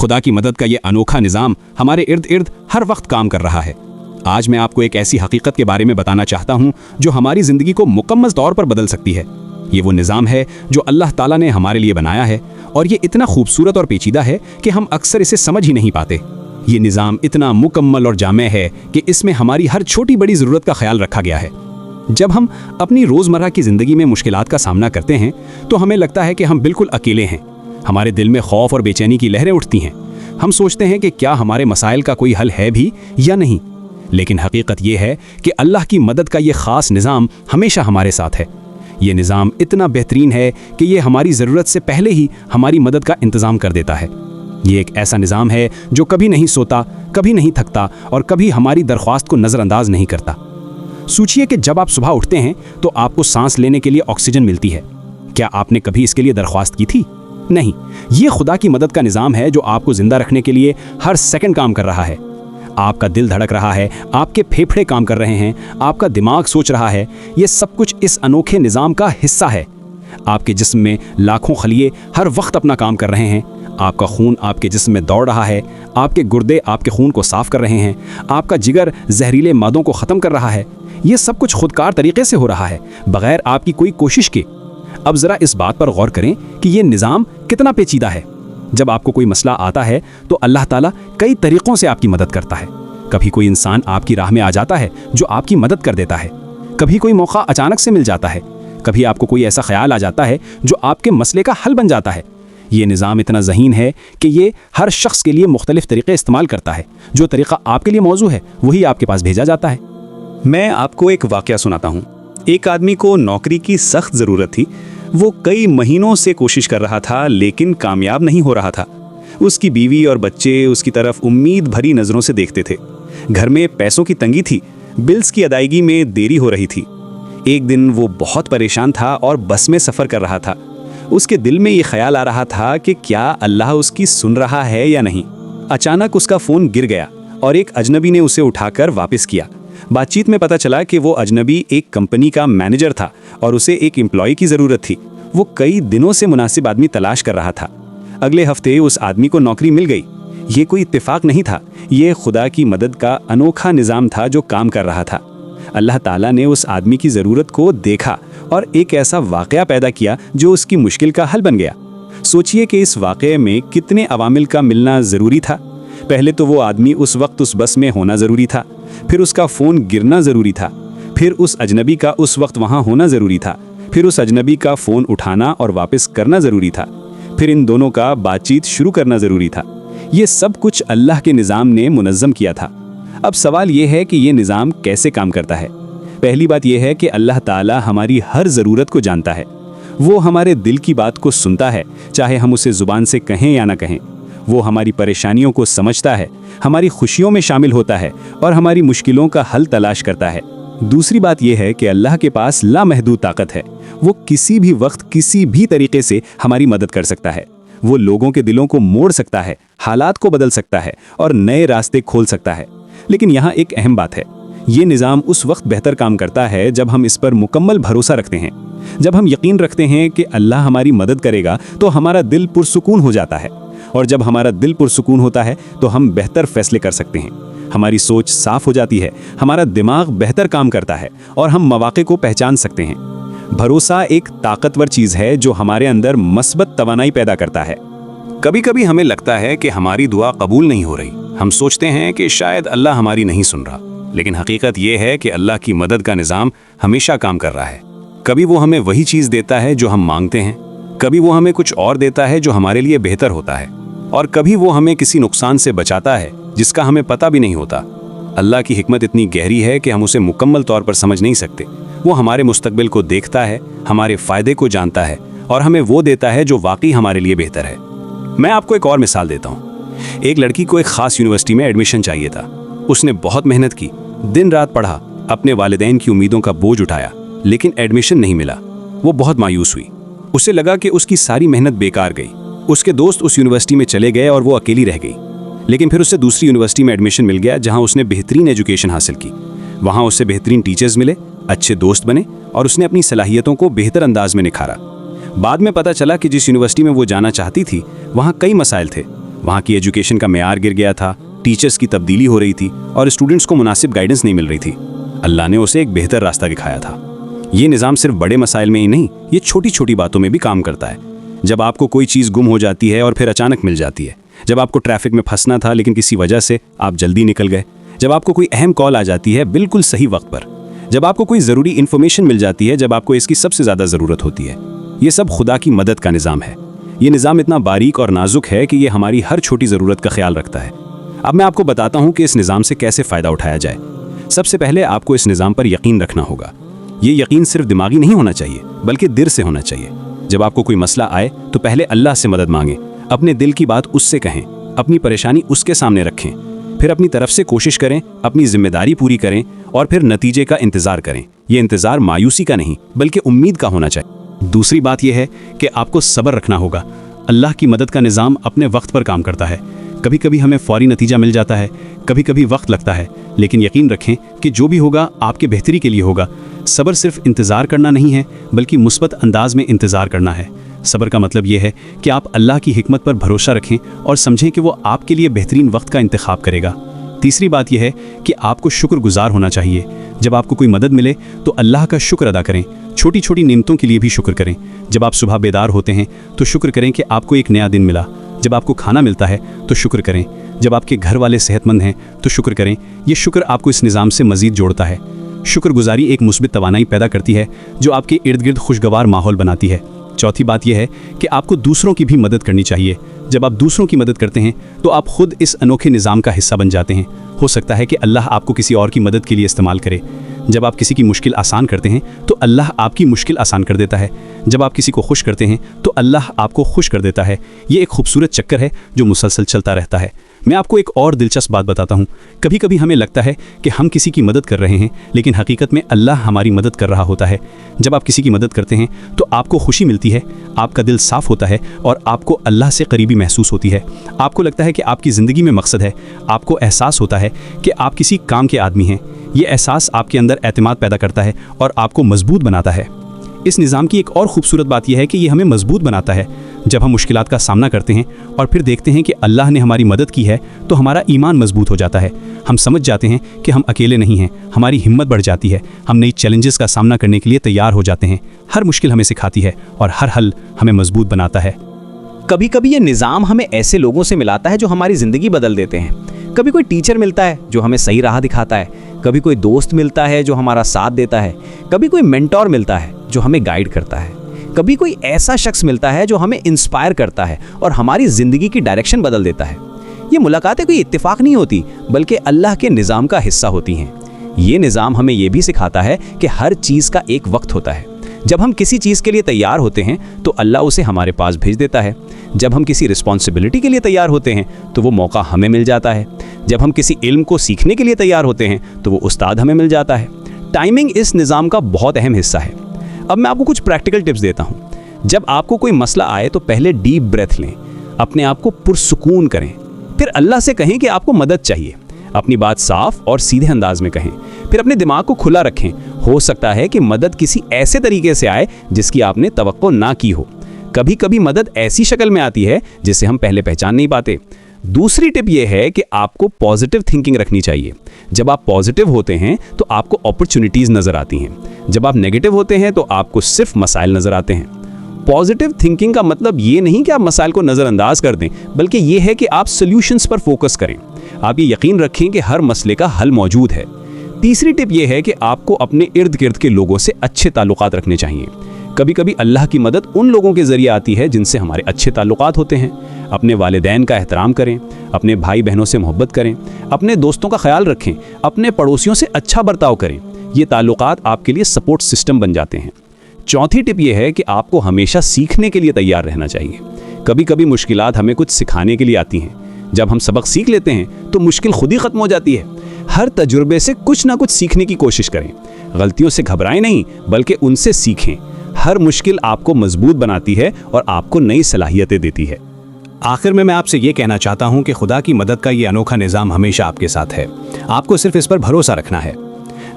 खुदा की मदद का ये अनोखा निज़ाम हमारे इर्द गिर्द हर वक्त काम कर रहा है। आज मैं आपको एक ऐसी हकीकत के बारे में बताना चाहता हूँ जो हमारी ज़िंदगी को मुकम्मल तौर पर बदल सकती है। ये वो निज़ाम है जो अल्लाह ताला ने हमारे लिए बनाया है, और ये इतना खूबसूरत और पेचीदा है कि हम अक्सर इसे समझ ही नहीं पाते। ये निज़ाम इतना मुकम्मल और जामे है कि इसमें हमारी हर छोटी बड़ी ज़रूरत का ख्याल रखा गया है। जब हम अपनी रोज़मर्रा की ज़िंदगी में मुश्किलात का सामना करते हैं तो हमें लगता है कि हम बिल्कुल अकेले हैं। हमारे दिल में खौफ और बेचैनी की लहरें उठती हैं। हम सोचते हैं कि क्या हमारे मसाइल का कोई हल है भी या नहीं। लेकिन हकीकत ये है कि अल्लाह की मदद का ये ख़ास निज़ाम हमेशा हमारे साथ है। ये निज़ाम इतना बेहतरीन है कि ये हमारी ज़रूरत से पहले ही हमारी मदद का इंतज़ाम कर देता है। ये एक ऐसा निज़ाम है जो कभी नहीं सोता, कभी नहीं थकता और कभी हमारी दरख्वास्त को नज़रअंदाज नहीं करता। सोचिए कि जब आप सुबह उठते हैं तो आपको सांस लेने के लिए ऑक्सीजन मिलती है। क्या आपने कभी इसके लिए दरख्वास्त की थी? नहीं। ये खुदा की मदद का निज़ाम है जो आपको ज़िंदा रखने के लिए हर सेकंड काम कर रहा है। आपका दिल धड़क रहा है, आपके फेफड़े काम कर रहे हैं, आपका दिमाग सोच रहा है। ये सब कुछ इस अनोखे निज़ाम का हिस्सा है। आपके जिस्म में लाखों खलिए हर वक्त अपना काम कर रहे हैं। आपका खून आपके जिस्म में दौड़ रहा है, आपके गुर्दे आपके खून को साफ कर रहे हैं, आपका जिगर जहरीले मादों को ख़त्म कर रहा है। ये सब कुछ खुदकार तरीके से हो रहा है, बगैर आपकी कोई कोशिश के। अब ज़रा इस बात पर गौर करें कि ये निज़ाम कितना पेचीदा है। जब आपको कोई मसला आता है तो अल्लाह ताला कई तरीक़ों से आपकी मदद करता है। कभी कोई इंसान आपकी राह में आ जाता है जो आपकी मदद कर देता है। कभी कोई मौका अचानक से मिल जाता है। कभी आपको कोई ऐसा ख्याल आ जाता है जो आपके मसले का हल बन जाता है। ये निज़ाम इतना ज़हीन है कि ये हर शख्स के लिए मुख्तलिफ़ तरीक़े इस्तेमाल करता है। जो तरीक़ा आपके लिए मौजू है वही आपके पास भेजा जाता है। मैं आपको एक वाक़या सुनाता हूँ। एक आदमी को नौकरी की सख्त ज़रूरत थी। वो कई महीनों से कोशिश कर रहा था लेकिन कामयाब नहीं हो रहा था। उसकी बीवी और बच्चे उसकी तरफ उम्मीद भरी नज़रों से देखते थे। घर में पैसों की तंगी थी, बिल्स की अदायगी में देरी हो रही थी। एक दिन वो बहुत परेशान था और बस में सफ़र कर रहा था। उसके दिल में ये ख्याल आ रहा था कि क्या अल्लाह उसकी सुन रहा है या नहीं। अचानक उसका फ़ोन गिर गया और एक अजनबी ने उसे उठाकर वापस किया। बातचीत में पता चला कि वो अजनबी एक कंपनी का मैनेजर था और उसे एक एम्प्लॉय की ज़रूरत थी। वो कई दिनों से मुनासिब आदमी तलाश कर रहा था। अगले हफ्ते उस आदमी को नौकरी मिल गई। ये कोई इत्तेफाक नहीं था, ये खुदा की मदद का अनोखा निज़ाम था जो काम कर रहा था। अल्लाह ताला ने उस आदमी की ज़रूरत को देखा और एक ऐसा वाक़या पैदा किया जो उसकी मुश्किल का हल बन गया। सोचिए कि इस वाक़े में कितने अवामिल का मिलना ज़रूरी था। पहले तो वो आदमी उस वक्त उस बस में होना ज़रूरी था, फिर उसका फ़ोन गिरना ज़रूरी था, फिर उस अजनबी का उस वक्त वहाँ होना ज़रूरी था, फिर उस अजनबी का फ़ोन उठाना और वापस करना ज़रूरी था, फिर इन दोनों का बातचीत शुरू करना ज़रूरी था। ये सब कुछ अल्लाह के निज़ाम ने मुनज़्ज़म किया था। अब सवाल ये है कि ये निज़ाम कैसे काम करता है। पहली बात यह है कि अल्लाह ताला हमारी हर ज़रूरत को जानता है। वो हमारे दिल की बात को सुनता है, चाहे हम उसे ज़ुबान से कहें या ना कहें। वो हमारी परेशानियों को समझता है, हमारी खुशियों में शामिल होता है और हमारी मुश्किलों का हल तलाश करता है। दूसरी बात यह है कि अल्लाह के पास लामहदूद ताकत है। वो किसी भी वक्त किसी भी तरीके से हमारी मदद कर सकता है। वो लोगों के दिलों को मोड़ सकता है, हालात को बदल सकता है और नए रास्ते खोल सकता है। लेकिन यहाँ एक अहम बात है, ये निज़ाम उस वक्त बेहतर काम करता है जब हम इस पर मुकम्मल भरोसा रखते हैं। जब हम यकीन रखते हैं कि अल्लाह हमारी मदद करेगा तो हमारा दिल पुरसुकून हो जाता है, और जब हमारा दिल पुरसुकून होता है तो हम बेहतर फैसले कर सकते हैं। हमारी सोच साफ हो जाती है, हमारा दिमाग बेहतर काम करता है और हम मौक़े को पहचान सकते हैं। भरोसा एक ताकतवर चीज़ है जो हमारे अंदर मस्बत तवानाई पैदा करता है। कभी कभी हमें लगता है कि हमारी दुआ कबूल नहीं हो रही। हम सोचते हैं कि शायद अल्लाह हमारी नहीं सुन रहा, लेकिन हकीकत यह है कि अल्लाह की मदद का निज़ाम हमेशा काम कर रहा है। कभी वो हमें वही चीज़ देता है जो हम मांगते हैं, कभी वो हमें कुछ और देता है जो हमारे लिए बेहतर होता है, और कभी वो हमें किसी नुकसान से बचाता है जिसका हमें पता भी नहीं होता। अल्लाह की हिकमत इतनी गहरी है कि हम उसे मुकम्मल तौर पर समझ नहीं सकते। वो हमारे मुस्तकबिल को देखता है, हमारे फ़ायदे को जानता है और हमें वो देता है जो वाकई हमारे लिए बेहतर है। मैं आपको एक और मिसाल देता हूँ। एक लड़की को एक ख़ास यूनिवर्सिटी में एडमिशन चाहिए था। उसने बहुत मेहनत की, दिन रात पढ़ा, अपने वालिदैन की उम्मीदों का बोझ उठाया, लेकिन एडमिशन नहीं मिला। वो बहुत मायूस हुई। उसे लगा कि उसकी सारी मेहनत बेकार गई। उसके दोस्त उस यूनिवर्सिटी में चले गए और वो अकेली रह गई। लेकिन फिर उसे दूसरी यूनिवर्सिटी में एडमिशन मिल गया जहाँ उसने बेहतरीन एजुकेशन हासिल की। वहाँ उससे बेहतरीन टीचर्स मिले, अच्छे दोस्त बने और उसने अपनी सलाहियतों को बेहतर अंदाज में निखारा। बाद में पता चला कि जिस यूनिवर्सिटी में वो जाना चाहती थी वहाँ कई मसाइल थे। वहाँ की एजुकेशन का मेयार गिर गया था, टीचर्स की तब्दीली हो रही थी और स्टूडेंट्स को मुनासिब गाइडेंस नहीं मिल रही थी। अल्लाह ने उसे एक बेहतर रास्ता दिखाया था। ये निज़ाम सिर्फ बड़े मसाइल में ही नहीं, ये छोटी छोटी बातों में भी काम करता है। जब आपको कोई चीज़ गुम हो जाती है और फिर अचानक मिल जाती है, जब आपको ट्रैफिक में फंसना था लेकिन किसी वजह से आप जल्दी निकल गए, जब आपको कोई अहम कॉल आ जाती है बिल्कुल सही वक्त पर, जब आपको कोई ज़रूरी इन्फॉर्मेशन मिल जाती है जब आपको इसकी सबसे ज़्यादा ज़रूरत होती है, ये सब खुदा की मदद का निज़ाम है। ये निज़ाम इतना बारीक और नाजुक है कि ये हमारी हर छोटी ज़रूरत का ख्याल रखता है। अब मैं आपको बताता हूँ कि इस निज़ाम से कैसे फ़ायदा उठाया जाए। सबसे पहले आपको इस निज़ाम पर यकीन रखना होगा। ये यकीन सिर्फ दिमागी नहीं होना चाहिए बल्कि दिल से होना चाहिए। जब आपको कोई मसला आए तो पहले अल्लाह से मदद मांगें, अपने दिल की बात उससे कहें, अपनी परेशानी उसके सामने रखें, फिर अपनी तरफ से कोशिश करें, अपनी जिम्मेदारी पूरी करें और फिर नतीजे का इंतज़ार करें। ये इंतज़ार मायूसी का नहीं बल्कि उम्मीद का होना चाहिए। दूसरी बात यह है कि आपको सब्र रखना होगा। अल्लाह की मदद का निज़ाम अपने वक्त पर काम करता है। कभी कभी हमें फौरी नतीजा मिल जाता है, कभी कभी वक्त लगता है, लेकिन यकीन रखें कि जो भी होगा आपके बेहतरी के लिए होगा। सब्र सिर्फ इंतज़ार करना नहीं है बल्कि मुस्बत अंदाज में इंतज़ार करना है। सब्र का मतलब यह है कि आप अल्लाह की हिकमत पर भरोसा रखें और समझें कि वो आपके लिए बेहतरीन वक्त का इंतखाब करेगा। तीसरी बात यह है कि आपको शुक्रगुजार होना चाहिए। जब आपको कोई मदद मिले तो अल्लाह का शुक्र अदा करें। छोटी छोटी नेमतों के लिए भी शुक्र करें। जब आप सुबह बेदार होते हैं तो शुक्र करें कि आपको एक नया दिन मिला। जब आपको खाना मिलता है तो शुक्र करें। जब आपके घर वाले सेहतमंद हैं तो शुक्र करें। ये शुक्र आपको इस निज़ाम से मज़ीद जोड़ता है। शुक्रगुजारी एक मुस्बित तवानाई पैदा करती है जो आपके इर्द गिर्द खुशगवार माहौल बनाती है। चौथी बात यह है कि आपको दूसरों की भी मदद करनी चाहिए। जब आप दूसरों की मदद करते हैं तो आप खुद इस अनोखे निज़ाम का हिस्सा बन जाते हैं। हो सकता है कि अल्लाह आपको किसी और की मदद के लिए इस्तेमाल करे। जब आप किसी की मुश्किल आसान करते हैं तो अल्लाह आपकी मुश्किल आसान कर देता है। जब आप किसी को खुश करते हैं तो अल्लाह आपको खुश कर देता है। ये एक खूबसूरत चक्कर है जो मुसलसल चलता रहता है। मैं आपको एक और दिलचस्प बात बताता हूँ। कभी कभी हमें लगता है कि हम किसी की मदद कर रहे हैं, लेकिन हकीकत में अल्लाह हमारी मदद कर रहा होता है। जब आप किसी की मदद करते हैं तो आपको खुशी मिलती है, आपका दिल साफ होता है और आपको अल्लाह से करीबी महसूस होती है। आपको लगता है कि आपकी ज़िंदगी में मकसद है। आपको एहसास होता है कि आप किसी काम के आदमी हैं। ये एहसास आपके अंदर एतमाद पैदा करता है और आपको मजबूत बनाता है। इस निज़ाम की एक और खूबसूरत बात यह है कि ये हमें मजबूत बनाता है। जब हम मुश्किलात का सामना करते हैं और फिर देखते हैं कि अल्लाह ने हमारी मदद की है तो हमारा ईमान मजबूत हो जाता है। हम समझ जाते हैं कि हम अकेले नहीं हैं। हमारी हिम्मत बढ़ जाती है। हम नई चैलेंजेस का सामना करने के लिए तैयार हो जाते हैं। हर मुश्किल हमें सिखाती है और हर हल हमें मजबूत बनाता है। कभी कभी ये निज़ाम हमें ऐसे लोगों से मिलाता है जो हमारी ज़िंदगी बदल देते हैं। कभी कोई टीचर मिलता है जो हमें सही राह दिखाता है, कभी कोई दोस्त मिलता है जो हमारा साथ देता है, कभी कोई मेंटोर मिलता है जो हमें गाइड करता है, कभी कोई ऐसा शख्स मिलता है जो हमें इंस्पायर करता है और हमारी ज़िंदगी की डायरेक्शन बदल देता है। ये मुलाकातें कोई इत्तेफाक नहीं होती बल्कि अल्लाह के निज़ाम का हिस्सा होती हैं। ये निज़ाम हमें ये भी सिखाता है कि हर चीज़ का एक वक्त होता है। जब हम किसी चीज़ के लिए तैयार होते हैं तो अल्लाह उसे हमारे पास भेज देता है। जब हम किसी रिस्पॉन्सिबिलिटी के लिए तैयार होते हैं तो वो मौका हमें मिल जाता है। जब हम किसी इल्म को सीखने के लिए तैयार होते हैं तो वो उस्ताद हमें मिल जाता है। टाइमिंग इस निज़ाम का बहुत अहम हिस्सा है। अब मैं आपको कुछ प्रैक्टिकल टिप्स देता हूँ। जब आपको कोई मसला आए तो पहले डीप ब्रेथ लें, अपने आप को पुरसुकून करें, फिर अल्लाह से कहें कि आपको मदद चाहिए। अपनी बात साफ और सीधे अंदाज में कहें, फिर अपने दिमाग को खुला रखें। हो सकता है कि मदद किसी ऐसे तरीके से आए जिसकी आपने तवक्को ना की हो। कभी कभी मदद ऐसी शक्ल में आती है जिसे हम पहले पहचान नहीं पाते। दूसरी टिप यह है कि आपको पॉजिटिव थिंकिंग रखनी चाहिए। जब आप पॉजिटिव होते हैं तो आपको अपॉर्चुनिटीज़ नज़र आती हैं। जब आप नेगेटिव होते हैं तो आपको सिर्फ मसाइल नज़र आते हैं। पॉजिटिव थिंकिंग का मतलब ये नहीं कि आप मसाइल को नज़रअंदाज कर दें, बल्कि ये है कि आप सॉल्यूशंस पर फोकस करें। आप ये यकीन रखें कि हर मसले का हल मौजूद है। तीसरी टिप ये है कि आपको अपने इर्द गिर्द के लोगों से अच्छे ताल्लुकात रखने चाहिए। कभी कभी अल्लाह की मदद उन लोगों के ज़रिए आती है जिनसे हमारे अच्छे ताल्लुकात होते हैं। अपने वालिदैन का एहतराम करें, अपने भाई बहनों से मोहब्बत करें, अपने दोस्तों का ख्याल रखें, अपने पड़ोसियों से अच्छा बर्ताव करें। ये ताल्लुकात आपके लिए सपोर्ट सिस्टम बन जाते हैं। चौथी टिप ये है कि आपको हमेशा सीखने के लिए तैयार रहना चाहिए। कभी कभी मुश्किलात हमें कुछ सिखाने के लिए आती हैं। जब हम सबक सीख लेते हैं तो मुश्किल खुद ही ख़त्म हो जाती है। हर तजुर्बे से कुछ ना कुछ सीखने की कोशिश करें। गलतियों से घबराएं नहीं, बल्कि उनसे सीखें। हर मुश्किल आपको मजबूत बनाती है और आपको नई सलाहियतें देती है। आखिर में मैं आपसे ये कहना चाहता हूँ कि खुदा की मदद का ये अनोखा निज़ाम हमेशा आपके साथ है। आपको सिर्फ इस पर भरोसा रखना है।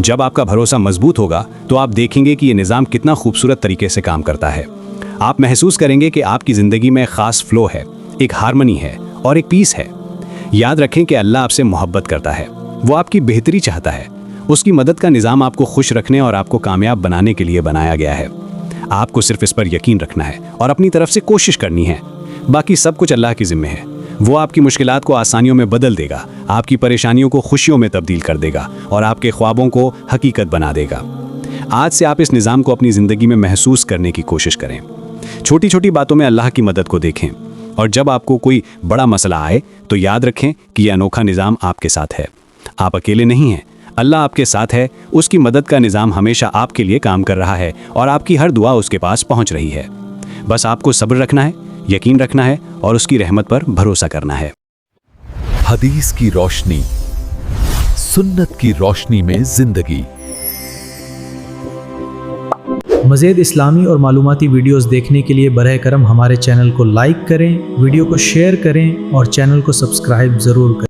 जब आपका भरोसा मजबूत होगा तो आप देखेंगे कि ये निज़ाम कितना खूबसूरत तरीके से काम करता है। आप महसूस करेंगे कि आपकी ज़िंदगी में ख़ास फ्लो है, एक हार्मनी है और एक पीस है। याद रखें कि अल्लाह आपसे मोहब्बत करता है, वो आपकी बेहतरी चाहता है। उसकी मदद का निज़ाम आपको खुश रखने और आपको कामयाब बनाने के लिए बनाया गया है। आपको सिर्फ इस पर यकीन रखना है और अपनी तरफ से कोशिश करनी है। बाकी सब कुछ अल्लाह की ज़िम्मे है। वो आपकी मुश्किलात को आसानियों में बदल देगा, आपकी परेशानियों को खुशियों में तब्दील कर देगा और आपके ख्वाबों को हकीकत बना देगा। आज से आप इस निज़ाम को अपनी ज़िंदगी में महसूस करने की कोशिश करें। छोटी छोटी बातों में अल्लाह की मदद को देखें और जब आपको कोई बड़ा मसला आए तो याद रखें कि यह अनोखा निज़ाम आपके साथ है। आप अकेले नहीं हैं, अल्लाह आपके साथ है। उसकी मदद का निज़ाम हमेशा आपके लिए काम कर रहा है और आपकी हर दुआ उसके पास पहुंच रही है। बस आपको सब्र रखना है, यकीन रखना है और उसकी रहमत पर भरोसा करना है। हदीस की रोशनी, सुन्नत की रोशनी में जिंदगी। मज़ीद इस्लामी और मालूमाती वीडियोस देखने के लिए बरए करम हमारे चैनल को लाइक करें, वीडियो को शेयर करें और चैनल को सब्सक्राइब ज़रूर करें।